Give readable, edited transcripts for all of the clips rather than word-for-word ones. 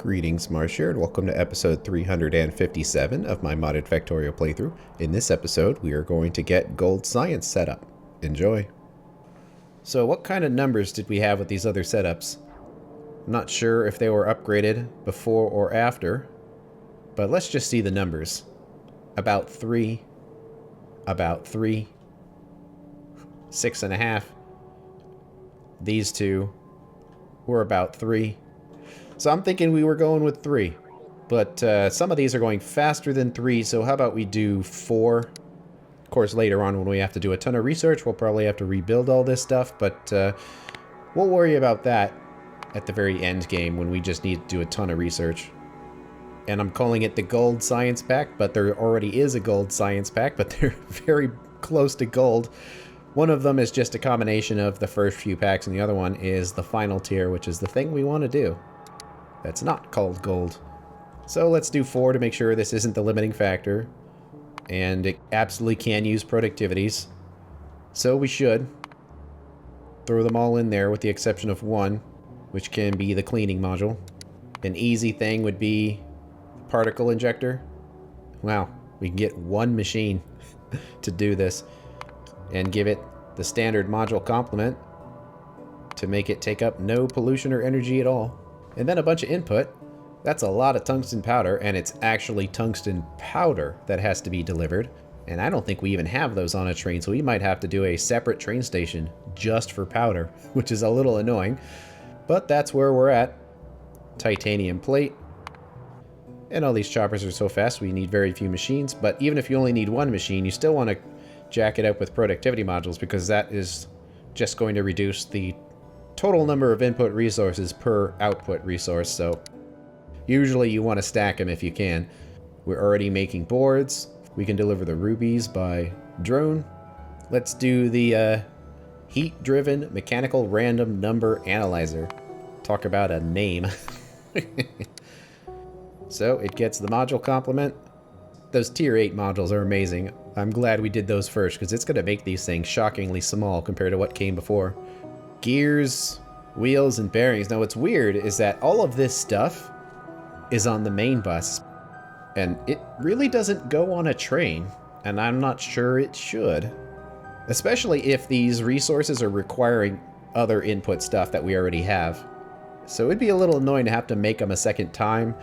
Greetings, Marsh here, and welcome to episode 357 of my modded Factorio playthrough. In this episode, we are going to get gold science set up. Enjoy. So what kind of numbers did we have with these other setups? I'm not sure if they were upgraded before or after, but let's just see the numbers. About 3, 6.5. These two were about 3. So I'm thinking we were going with 3. But some of these are going faster than 3, so how about we do 4? Of course, later on when we have to do a ton of research, we'll probably have to rebuild all this stuff, but we'll worry about that at the very end game when we just need to do a ton of research. And I'm calling it the Gold Science Pack, but there already is a Gold Science Pack, but they're very close to gold. One of them is just a combination of the first few packs, and the other one is the final tier, which is the thing we want to do. That's not called gold. So let's do 4 to make sure this isn't the limiting factor. And it absolutely can use productivities. So we should throw them all in there with the exception of one, which can be the cleaning module. An easy thing would be particle injector. Wow, we can get one machine to do this and give it the standard module complement to make it take up no pollution or energy at all. And then a bunch of input. That's a lot of tungsten powder, and it's actually tungsten powder that has to be delivered. And I don't think we even have those on a train, so we might have to do a separate train station just for powder, which is a little annoying. But that's where we're at. Titanium plate. And all these choppers are so fast, we need very few machines. But even if you only need one machine, you still want to jack it up with productivity modules, because that is just going to reduce the total number of input resources per output resource. So usually you want to stack them if you can. We're already making boards. We can deliver the rubies by drone. Let's do the heat-driven mechanical random number analyzer. Talk about a name. So it gets the module complement. Those tier 8 modules are amazing. I'm glad we did those first, because it's going to make these things shockingly small compared to what came before. Gears, wheels, and bearings. Now what's weird is that all of this stuff is on the main bus, and it really doesn't go on a train, and I'm not sure it should. Especially if these resources are requiring other input stuff that we already have. So it'd be a little annoying to have to make them a second time,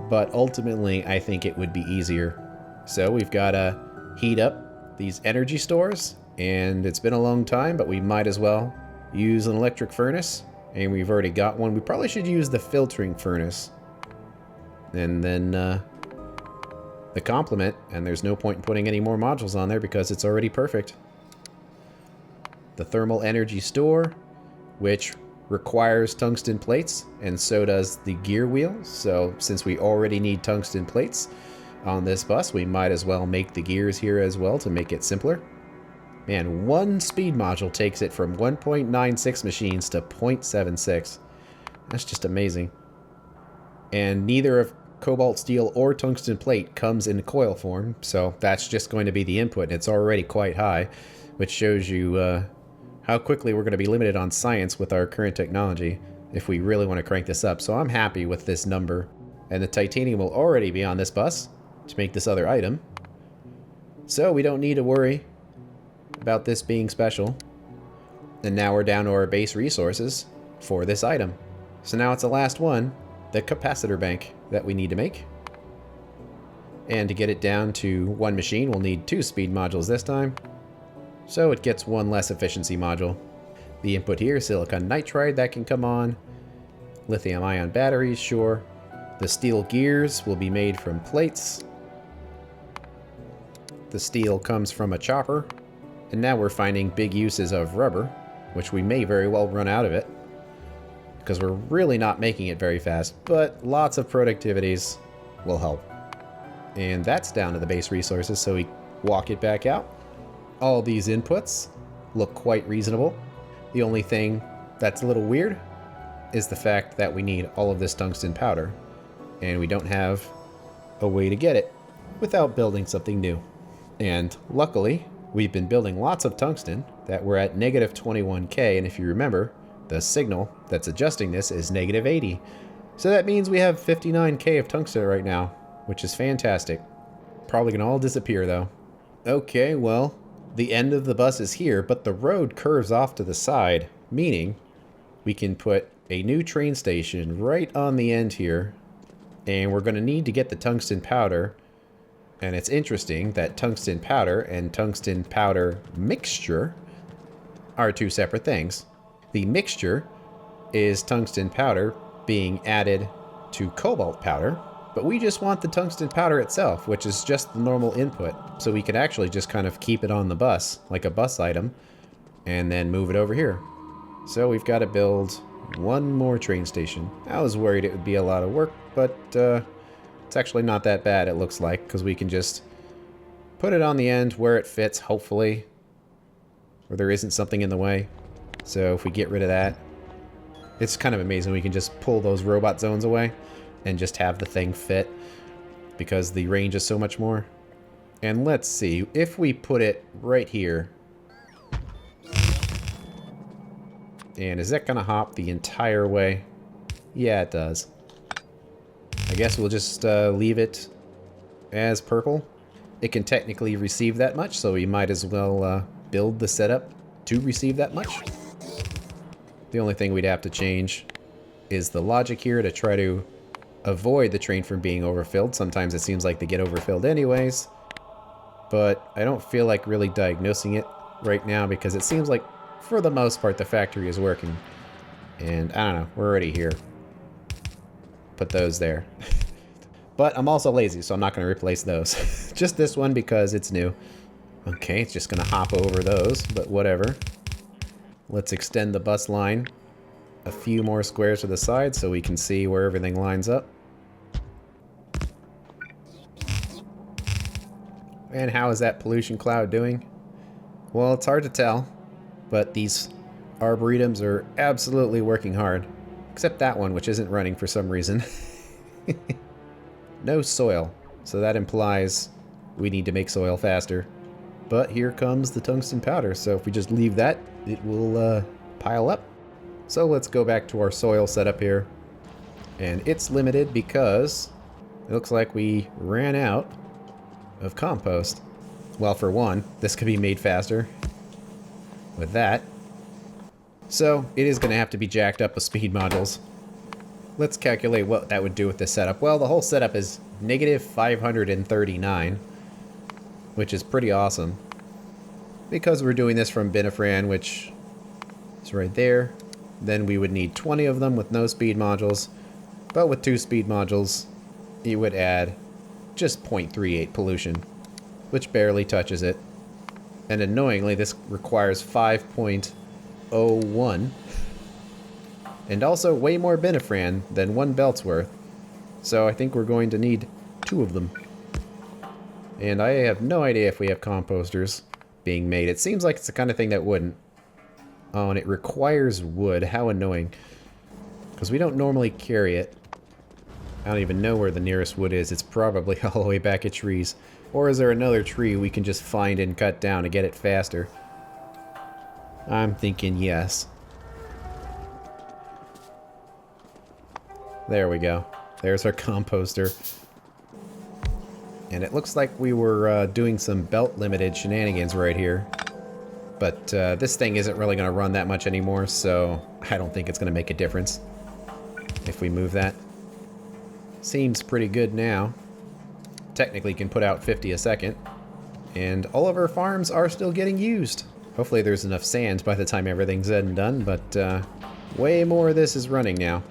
but ultimately I think it would be easier. So we've got to heat up these energy stores, and it's been a long time, but we might as well use an electric furnace, and we've already got one. We probably should use the filtering furnace. And then the complement, and there's no point in putting any more modules on there because it's already perfect. The thermal energy store, which requires tungsten plates, and so does the gear wheel. So since we already need tungsten plates on this bus, we might as well make the gears here as well to make it simpler. Man, one speed module takes it from 1.96 machines to 0.76. That's just amazing. And neither of cobalt steel or tungsten plate comes in coil form, so that's just going to be the input, and it's already quite high, which shows you how quickly we're going to be limited on science with our current technology if we really want to crank this up. So I'm happy with this number. And the titanium will already be on this bus to make this other item. So we don't need to worry about this being special. And now we're down to our base resources for this item. So now it's the last one, the capacitor bank, that we need to make. And to get it down to one machine, we'll need 2 speed modules this time. So it gets 1 less efficiency module. The input here, silicon nitride, that can come on. Lithium ion batteries, sure. The steel gears will be made from plates. The steel comes from a chopper. And now we're finding big uses of rubber, which we may very well run out of it, because we're really not making it very fast, but lots of productivities will help. And that's down to the base resources, so we walk it back out. All these inputs look quite reasonable. The only thing that's a little weird is the fact that we need all of this tungsten powder, and we don't have a way to get it without building something new. And luckily, we've been building lots of tungsten that we're at negative 21K, and if you remember, the signal that's adjusting this is negative 80. So that means we have 59k of tungsten right now, which is fantastic. Probably gonna all disappear though. Okay, well, the end of the bus is here, but the road curves off to the side, meaning we can put a new train station right on the end here, and we're going to need to get the tungsten powder. And it's interesting that tungsten powder and tungsten powder mixture are two separate things. The mixture is tungsten powder being added to cobalt powder, but we just want the tungsten powder itself, which is just the normal input. So we could actually just kind of keep it on the bus, like a bus item, and then move it over here. So we've got to build one more train station. I was worried it would be a lot of work, but it's actually not that bad, it looks like, because we can just put it on the end where it fits, hopefully, where there isn't something in the way. So if we get rid of that, it's kind of amazing. We can just pull those robot zones away and just have the thing fit because the range is so much more. And let's see, if we put it right here, and is that gonna hop the entire way? Yeah, it does. I guess we'll just leave it as purple. It can technically receive that much, so we might as well build the setup to receive that much. The only thing we'd have to change is the logic here to try to avoid the train from being overfilled. Sometimes it seems like they get overfilled anyways, but I don't feel like really diagnosing it right now because it seems like for the most part the factory is working. And I don't know, we're already here. Put those there. But I'm also lazy, so I'm not going to replace those. Just this one because it's new. Okay, it's just going to hop over those, but whatever. Let's extend the bus line a few more squares to the side so we can see where everything lines up. And how is that pollution cloud doing? Well, it's hard to tell, but these arboretums are absolutely working hard. Except that one, which isn't running for some reason. No soil, so that implies we need to make soil faster. But here comes the tungsten powder, so if we just leave that, it will pile up. So let's go back to our soil setup here. And it's limited because it looks like we ran out of compost. Well, for one, this could be made faster with that. So it is going to have to be jacked up with speed modules. Let's calculate what that would do with this setup. Well, the whole setup is negative 539, which is pretty awesome. Because we're doing this from Binifran, which is right there. Then we would need 20 of them with no speed modules. But with 2 speed modules, it would add just 0.38 pollution, which barely touches it. And annoyingly, this requires 5.01. And also way more Binifran than 1 belt's worth. So I think we're going to need 2 of them. And I have no idea if we have composters being made. It seems like it's the kind of thing that wouldn't. Oh, and it requires wood. How annoying. Because we don't normally carry it. I don't even know where the nearest wood is. It's probably all the way back at trees. Or is there another tree we can just find and cut down to get it faster? I'm thinking yes. There we go. There's our composter. And it looks like we were doing some belt limited shenanigans right here. But this thing isn't really going to run that much anymore, so I don't think it's going to make a difference if we move that. Seems pretty good now. Technically can put out 50 a second. And all of our farms are still getting used. Hopefully there's enough sand by the time everything's said and done, but way more of this is running now.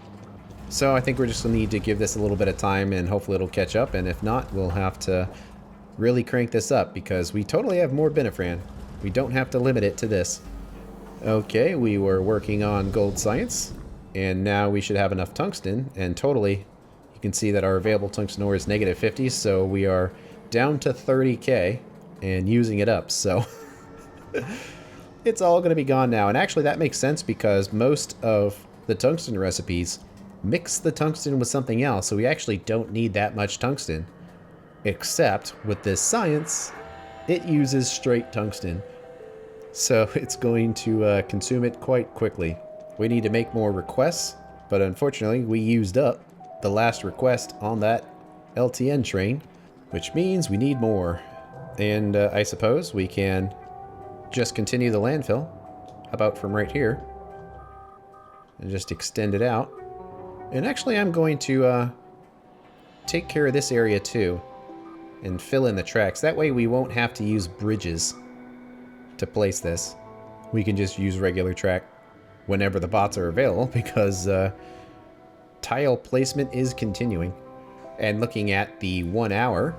So I think we're just going to need to give this a little bit of time and hopefully it'll catch up, and if not, we'll have to really crank this up because we totally have more Binifran. We don't have to limit it to this. Okay, we were working on gold science, and now we should have enough tungsten, and totally, you can see that our available tungsten ore is negative 50, so we are down to 30k and using it up, so it's all going to be gone now. And actually that makes sense because most of the tungsten recipes mix the tungsten with something else, so we actually don't need that much tungsten. Except with this science, it uses straight tungsten. So it's going to consume it quite quickly. We need to make more requests, but unfortunately we used up the last request on that LTN train, which means we need more. And I suppose we can just continue the landfill about from right here and just extend it out. And actually I'm going to take care of this area too and fill in the tracks. That way we won't have to use bridges to place this. We can just use regular track whenever the bots are available, because tile placement is continuing. And looking at the 1 hour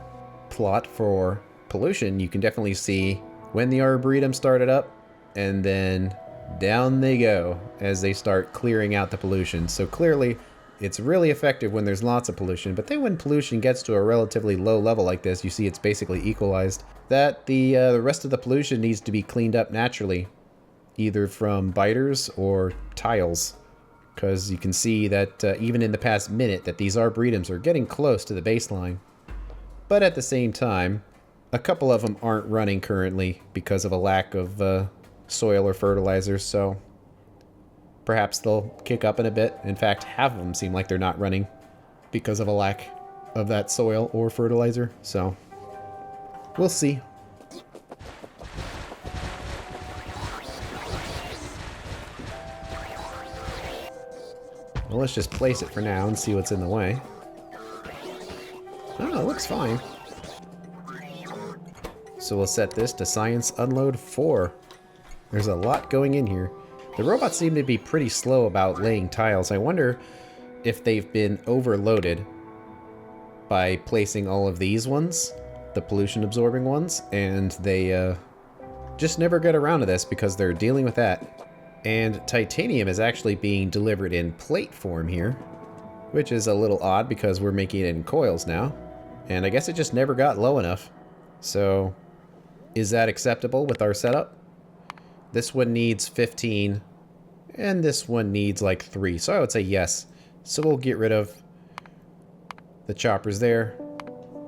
plot for pollution, you can definitely see when the Arboretum started up, and then down they go as they start clearing out the pollution. So clearly it's really effective when there's lots of pollution, but then when pollution gets to a relatively low level like this, you see it's basically equalized. That the rest of the pollution needs to be cleaned up naturally, either from biters or tiles, because you can see that even in the past minute that these Arboretums are getting close to the baseline. But at the same time, a couple of them aren't running currently because of a lack of soil or fertilizers, so perhaps they'll kick up in a bit. In fact, half of them seem like they're not running because of a lack of that soil or fertilizer, so we'll see. Well, let's just place it for now and see what's in the way. Oh, it looks fine. So we'll set this to Science Unload 4. There's a lot going in here. The robots seem to be pretty slow about laying tiles. I wonder if they've been overloaded by placing all of these ones, the pollution absorbing ones, and they just never get around to this because they're dealing with that. And titanium is actually being delivered in plate form here, which is a little odd because we're making it in coils now. And I guess it just never got low enough. So is that acceptable with our setup? This one needs 15, and this one needs like 3, so I would say yes. So we'll get rid of the choppers there.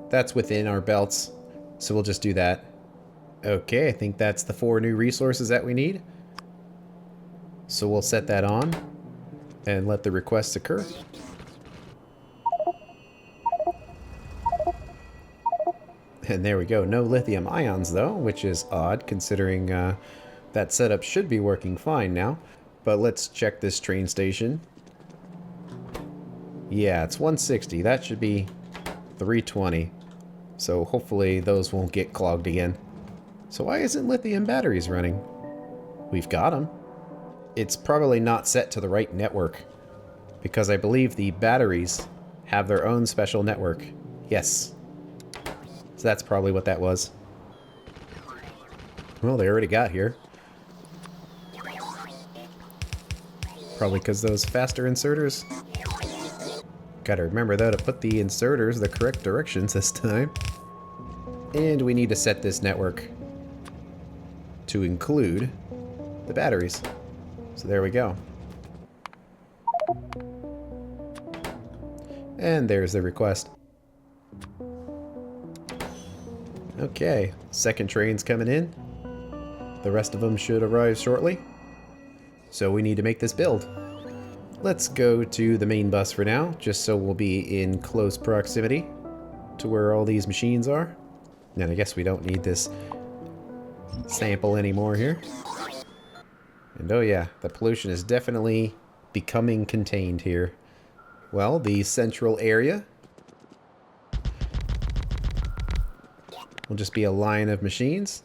That's within our belts, so we'll just do that. Okay, I think that's the 4 new resources that we need. So we'll set that on and let the requests occur. And there we go. No lithium ions though, which is odd considering that setup should be working fine now. But let's check this train station. Yeah, it's 160. That should be 320. So hopefully those won't get clogged again. So why isn't lithium batteries running? We've got them. It's probably not set to the right network, because I believe the batteries have their own special network. Yes. So that's probably what that was. Well, they already got here. Probably because those faster inserters. Gotta remember though to put the inserters the correct directions this time. And we need to set this network to include the batteries. So there we go. And there's the request. Okay, second train's coming in. The rest of them should arrive shortly. So we need to make this build. Let's go to the main bus for now, just so we'll be in close proximity to where all these machines are. And I guess we don't need this sample anymore here. And oh yeah, the pollution is definitely becoming contained here. Well, the central area will just be a line of machines.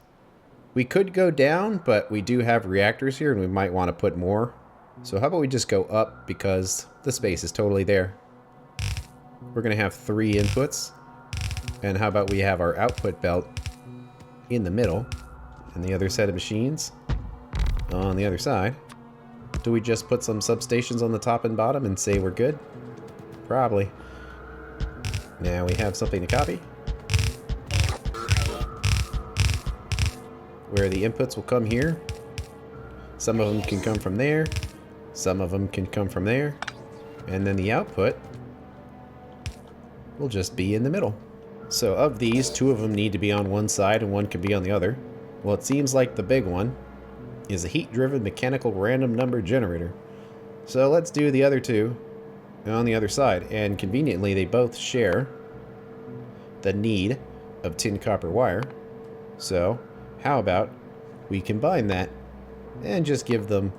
We could go down, but we do have reactors here and we might want to put more. So how about we just go up because the space is totally there. We're going to have 3 inputs. And how about we have our output belt in the middle and the other set of machines on the other side. Do we just put some substations on the top and bottom and say we're good? Probably. Now we have something to copy, where the inputs will come here. Some of them can come from there. Some of them can come from there. And then the output will just be in the middle. So of these, 2 of them need to be on one side and 1 can be on the other. Well, it seems like the big one is a heat-driven mechanical random number generator. So let's do the other 2 on the other side. And conveniently, they both share the need of tin copper wire. So, how about we combine that and just give them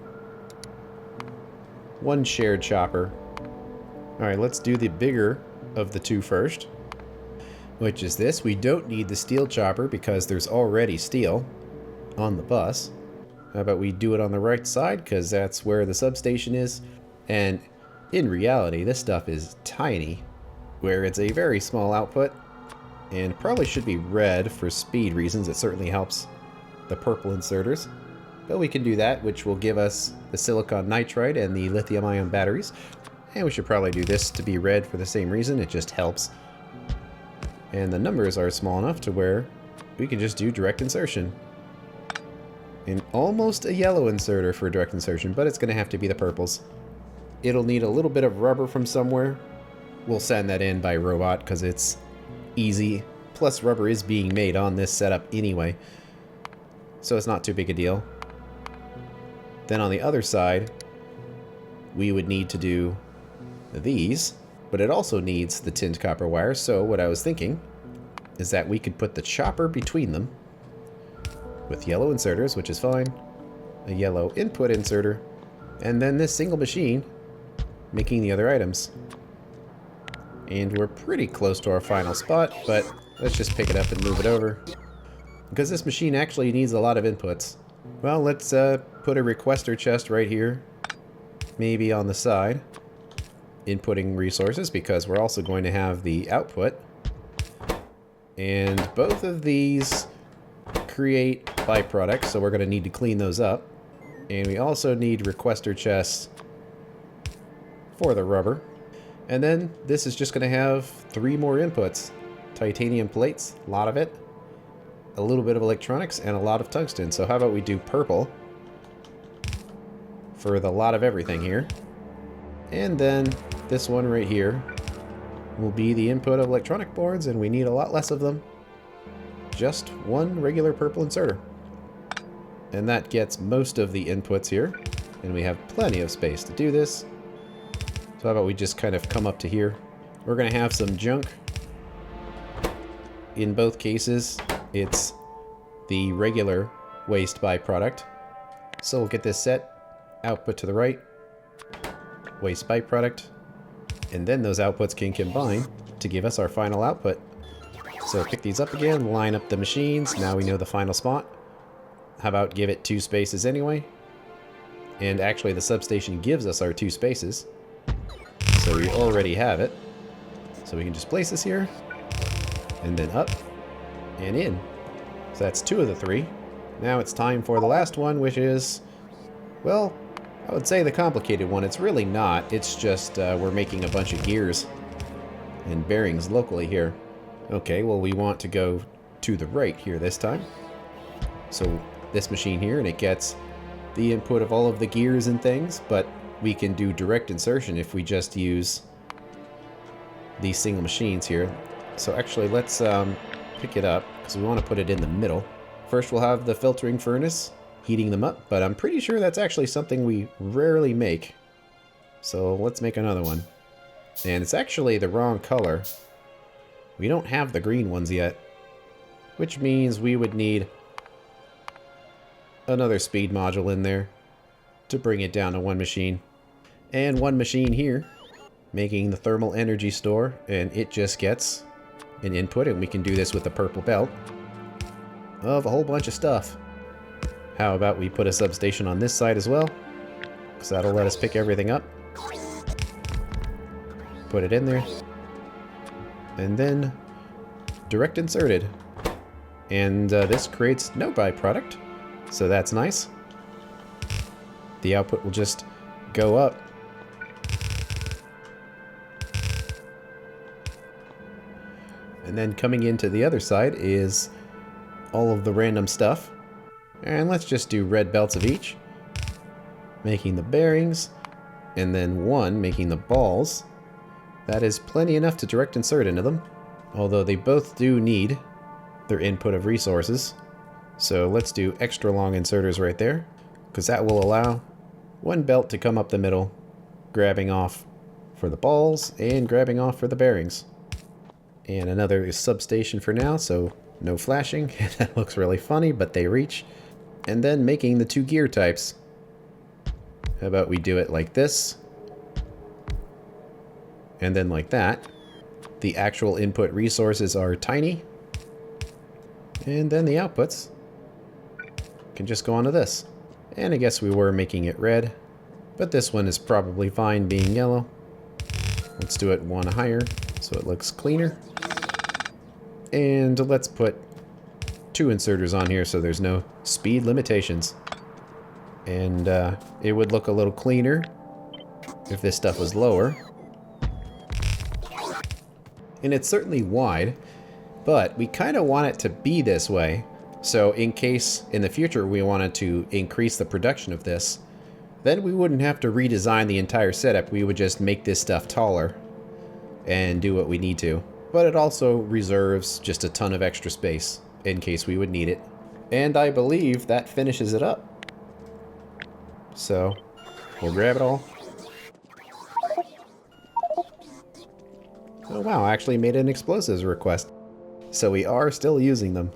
one shared chopper. Alright, let's do the bigger of the two first, which is this. We don't need the steel chopper because there's already steel on the bus. How about we do it on the right side, because that's where the substation is. And in reality, this stuff is tiny, where it's a very small output, and probably should be red for speed reasons. It certainly helps the purple inserters. But we can do that, which will give us the silicon nitride and the lithium-ion batteries. And we should probably do this to be red for the same reason. It just helps. And the numbers are small enough to where we can just do direct insertion. And almost a yellow inserter for direct insertion, but it's going to have to be the purples. It'll need a little bit of rubber from somewhere. We'll send that in by robot because it's easy. Plus rubber is being made on this setup anyway, so it's not too big a deal. Then on the other side, we would need to do these, but it also needs the tinned copper wire. So what I was thinking is that we could put the chopper between them with yellow inserters, which is fine, a yellow input inserter, and then this single machine making the other items. And we're pretty close to our final spot, but let's just pick it up and move it over, because this machine actually needs a lot of inputs. Well, let's put a requester chest right here, maybe on the side, inputting resources, because we're also going to have the output. And both of these create byproducts, so we're going to need to clean those up. And we also need requester chests for the rubber. And then this is just going to have 3 more inputs. Titanium plates, a lot of it. A little bit of electronics, and a lot of tungsten. So how about we do purple for the lot of everything here. And then this one right here will be the input of electronic boards, and we need a lot less of them. Just one regular purple inserter. And that gets most of the inputs here. And we have plenty of space to do this. So how about we just kind of come up to here. We're going to have some junk. In both cases, it's the regular waste byproduct. So we'll get this set. Output to the right. Waste byproduct. And then those outputs can combine to give us our final output. So pick these up again, line up the machines. Now we know the final spot. How about give it 2 spaces anyway? And actually the substation gives us our 2 spaces. So we already have it. So we can just place this here. And then up. And in. So that's 2 of the 3. Now it's time for the last one, which is, well, I would say the complicated one. It's really not. It's just we're making a bunch of gears and bearings locally here. Okay, well, we want to go to the right here this time. So this machine here, and it gets the input of all of the gears and things, but we can do direct insertion if we just use these single machines here. So actually, let's pick it up, because we want to put it in the middle. First, we'll have the filtering furnace, heating them up, but I'm pretty sure that's actually something we rarely make. So let's make another one. And it's actually the wrong color. We don't have the green ones yet, which means we would need another speed module in there to bring it down to 1 machine. And 1 machine here, making the thermal energy store, and it just gets an input, and we can do this with the purple belt of a whole bunch of stuff. How about we put a substation on this side as well, because that'll let us pick everything up. Put it in there. And then direct inserted. And this creates no byproduct, so that's nice. The output will just go up. And then coming into the other side is all of the random stuff. And let's just do red belts of each, making the bearings, and then 1 making the balls. That is plenty enough to direct insert into them, although they both do need their input of resources. So let's do extra long inserters right there, because that will allow 1 belt to come up the middle, grabbing off for the balls and grabbing off for the bearings. And another substation for now, so no flashing. That looks really funny, but they reach. And then making the 2 gear types. How about we do it like this? And then like that. The actual input resources are tiny. And then the outputs can just go onto this. And I guess we were making it red, but this one is probably fine being yellow. Let's do it 1 higher so it looks cleaner. And let's put 2 inserters on here so there's no speed limitations. And it would look a little cleaner if this stuff was lower. And it's certainly wide, but we kind of want it to be this way. So in case in the future we wanted to increase the production of this, then we wouldn't have to redesign the entire setup. We would just make this stuff taller and do what we need to. But it also reserves just a ton of extra space in case we would need it. And I believe that finishes it up. So we'll grab it all. Oh wow, I actually made an explosives request. So we are still using them.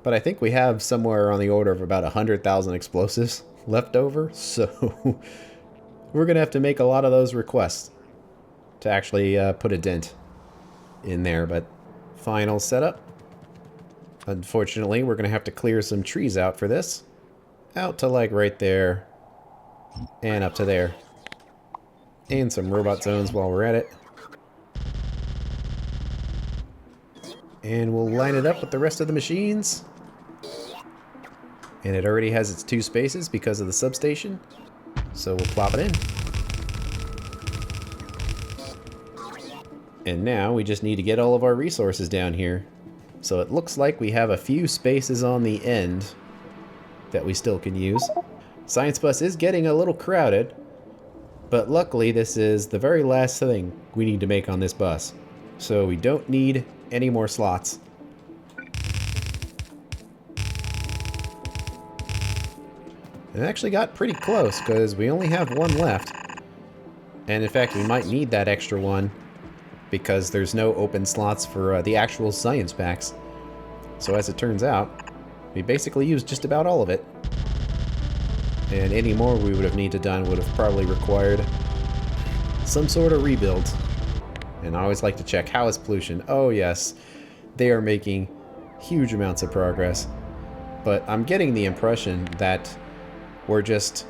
But I think we have somewhere on the order of about 100,000 explosives left over. So we're going to have to make a lot of those requests to actually put a dent in there. But final setup. Unfortunately, we're going to have to clear some trees out for this. Out to like right there. And up to there. And some robot zones while we're at it. And we'll line it up with the rest of the machines. And it already has its 2 spaces because of the substation. So we'll plop it in. And now we just need to get all of our resources down here. So it looks like we have a few spaces on the end that we still can use. Science Bus is getting a little crowded, but luckily this is the very last thing we need to make on this bus. So we don't need any more slots. It actually got pretty close because we only have 1 left. And in fact, we might need that extra one because there's no open slots for the actual science packs. So as it turns out, we basically used just about all of it. And any more we would have needed done would have probably required some sort of rebuild. And I always like to check, how is pollution? Oh yes, they are making huge amounts of progress. But I'm getting the impression that we're just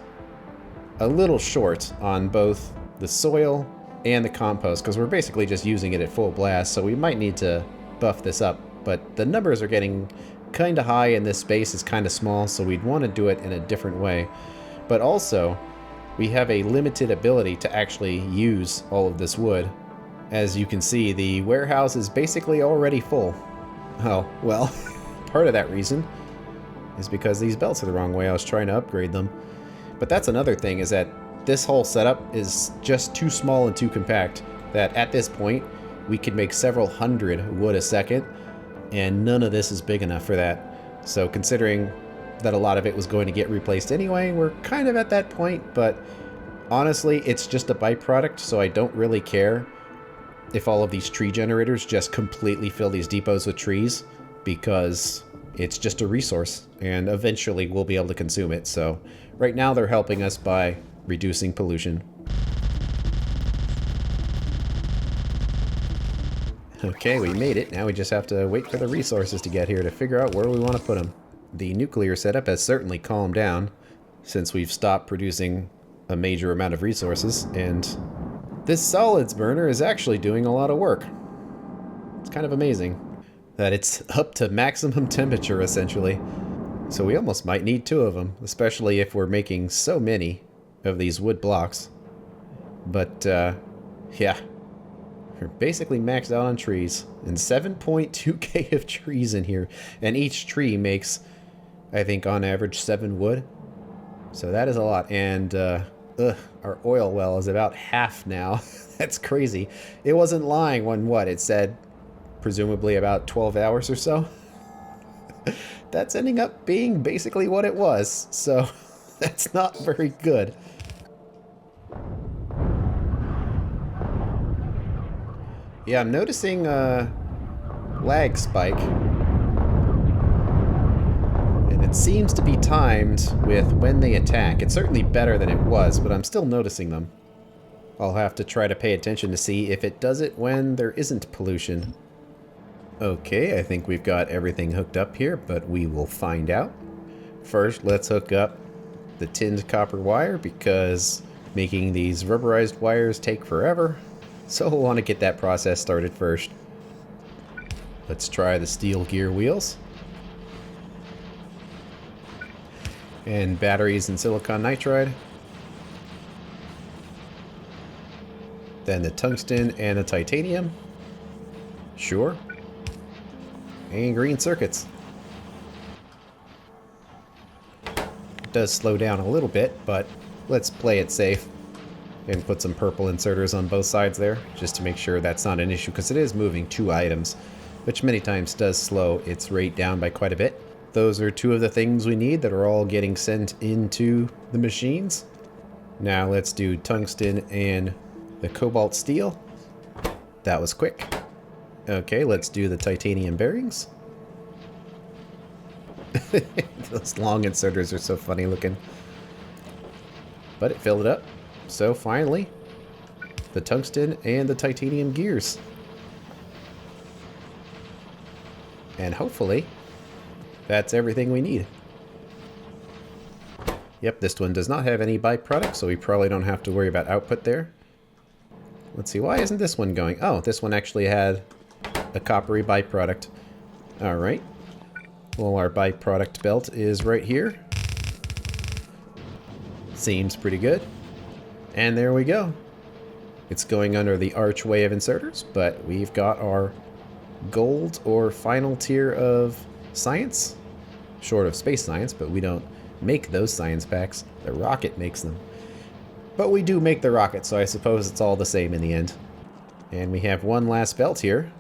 a little short on both the soil and the compost, because we're basically just using it at full blast, so we might need to buff this up. But the numbers are getting kind of high and this space is kind of small, so we'd want to do it in a different way. But also, we have a limited ability to actually use all of this wood. As you can see, the warehouse is basically already full. Oh, well, part of that reason is because these belts are the wrong way. I was trying to upgrade them. But that's another thing, is that this whole setup is just too small and too compact that at this point we could make several hundred wood a second, and none of this is big enough for that. So considering that a lot of it was going to get replaced anyway, we're kind of at that point. But honestly, it's just a byproduct, so I don't really care if all of these tree generators just completely fill these depots with trees, because it's just a resource and eventually we'll be able to consume it. So right now they're helping us by reducing pollution. Okay, we made it. Now we just have to wait for the resources to get here to figure out where we want to put them. The nuclear setup has certainly calmed down since we've stopped producing a major amount of resources, and this solids burner is actually doing a lot of work. It's kind of amazing that it's up to maximum temperature, essentially. So we almost might need 2 of them, especially if we're making so many of these wood blocks. But, yeah. We're basically maxed out on trees. And 7.2k of trees in here. And each tree makes, I think, on average 7 wood. So that is a lot. And, our oil well is about half now. That's crazy. It wasn't lying when, what, it said presumably about 12 hours or so. That's ending up being basically what it was. So that's not very good. Yeah, I'm noticing a lag spike. And it seems to be timed with when they attack. It's certainly better than it was, but I'm still noticing them. I'll have to try to pay attention to see if it does it when there isn't pollution. Okay, I think we've got everything hooked up here, but we will find out. First, let's hook up the tinned copper wire because making these rubberized wires take forever. So we'll want to get that process started first. Let's try the steel gear wheels. And batteries and silicon nitride. Then the tungsten and the titanium. Sure. And green circuits. It does slow down a little bit, but let's play it safe. And put some purple inserters on both sides there, just to make sure that's not an issue, because it is moving 2 items, which many times does slow its rate down by quite a bit. Those are 2 of the things we need that are all getting sent into the machines. Now let's do tungsten and the cobalt steel. That was quick. Okay, let's do the titanium bearings. Those long inserters are so funny looking. But it filled it up. So finally, the tungsten and the titanium gears. And hopefully, that's everything we need. Yep, this one does not have any byproducts, so we probably don't have to worry about output there. Let's see, why isn't this one going? Oh, this one actually had a coppery byproduct. Alright. Well, our byproduct belt is right here. Seems pretty good. And there we go. It's going under the archway of inserters, but we've got our gold or final tier of science. Short of space science, but we don't make those science packs. The rocket makes them. But we do make the rocket, so I suppose it's all the same in the end. And we have one last belt here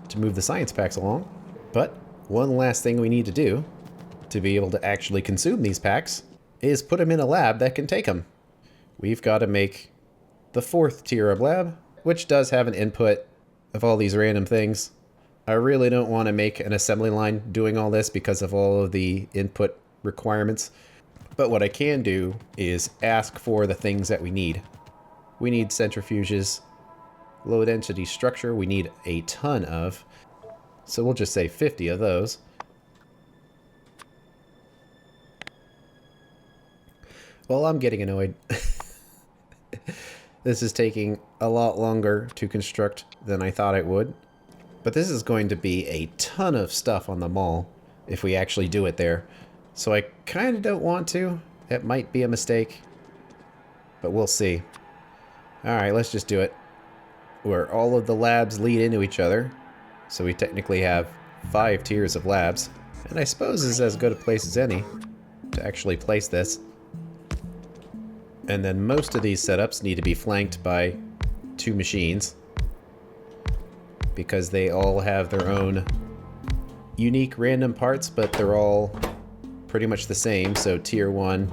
to move the science packs along. But one last thing we need to do to be able to actually consume these packs is put them in a lab that can take them. We've got to make the 4th tier of lab, which does have an input of all these random things. I really don't want to make an assembly line doing all this because of all of the input requirements. But what I can do is ask for the things that we need. We need centrifuges, low density structure, we need a ton of. So we'll just say 50 of those. Well, I'm getting annoyed. This is taking a lot longer to construct than I thought it would. But this is going to be a ton of stuff on the mall if we actually do it there. So I kind of don't want to. It might be a mistake. But we'll see. Alright, let's just do it. Where all of the labs lead into each other. So we technically have 5 tiers of labs. And I suppose this is as good a place as any to actually place this. And then most of these setups need to be flanked by 2 machines. Because they all have their own unique random parts, but they're all pretty much the same. So tier 1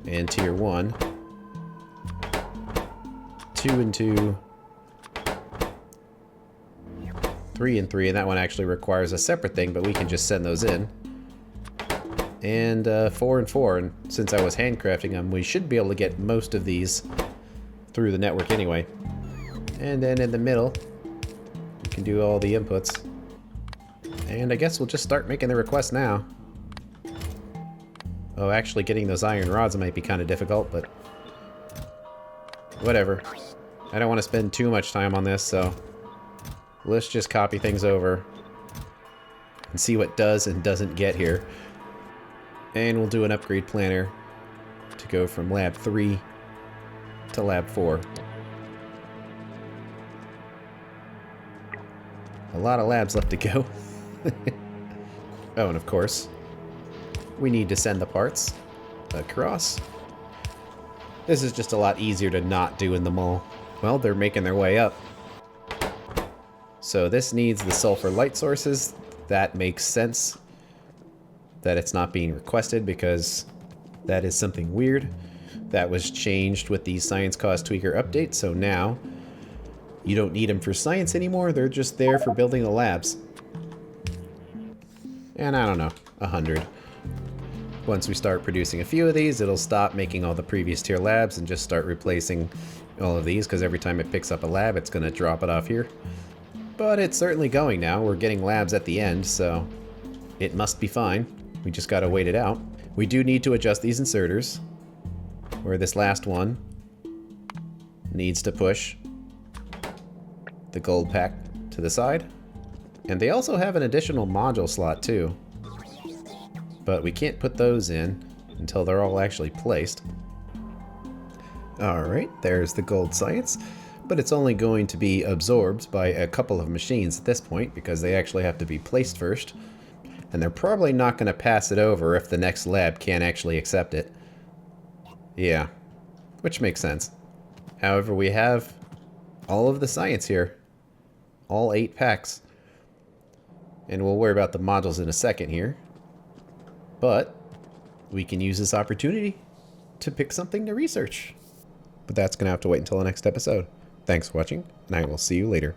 and tier 1. 2 and 2. 3 and 3, and that one actually requires a separate thing, but we can just send those in. And 4 and 4, and since I was handcrafting them, we should be able to get most of these through the network anyway. And then in the middle, we can do all the inputs. And I guess we'll just start making the requests now. Oh, actually getting those iron rods might be kind of difficult, but whatever. I don't want to spend too much time on this, so let's just copy things over and see what does and doesn't get here. And we'll do an upgrade planner to go from lab 3 to lab 4. A lot of labs left to go. Oh, and of course, we need to send the parts across. This is just a lot easier to not do in the mall. Well, they're making their way up. So this needs the sulfur light sources. That makes sense that it's not being requested because that is something weird. That was changed with the Science Cost Tweaker update, so now You don't need them for science anymore, they're just there for building the labs. And I don't know, 100. Once we start producing a few of these, it'll stop making all the previous tier labs and just start replacing all of these, because every time it picks up a lab, it's going to drop it off here. But it's certainly going now. We're getting labs at the end, so it must be fine. We just got to wait it out. We do need to adjust these inserters, where this last one needs to push the gold pack to the side. And they also have an additional module slot too. But we can't put those in until they're all actually placed. Alright, there's the gold science. But it's only going to be absorbed by a couple of machines at this point, because they actually have to be placed first. And they're probably not going to pass it over if the next lab can't actually accept it. Yeah, which makes sense. However, we have all of the science here. All 8 packs. And we'll worry about the modules in a second here. But we can use this opportunity to pick something to research. But that's going to have to wait until the next episode. Thanks for watching, and I will see you later.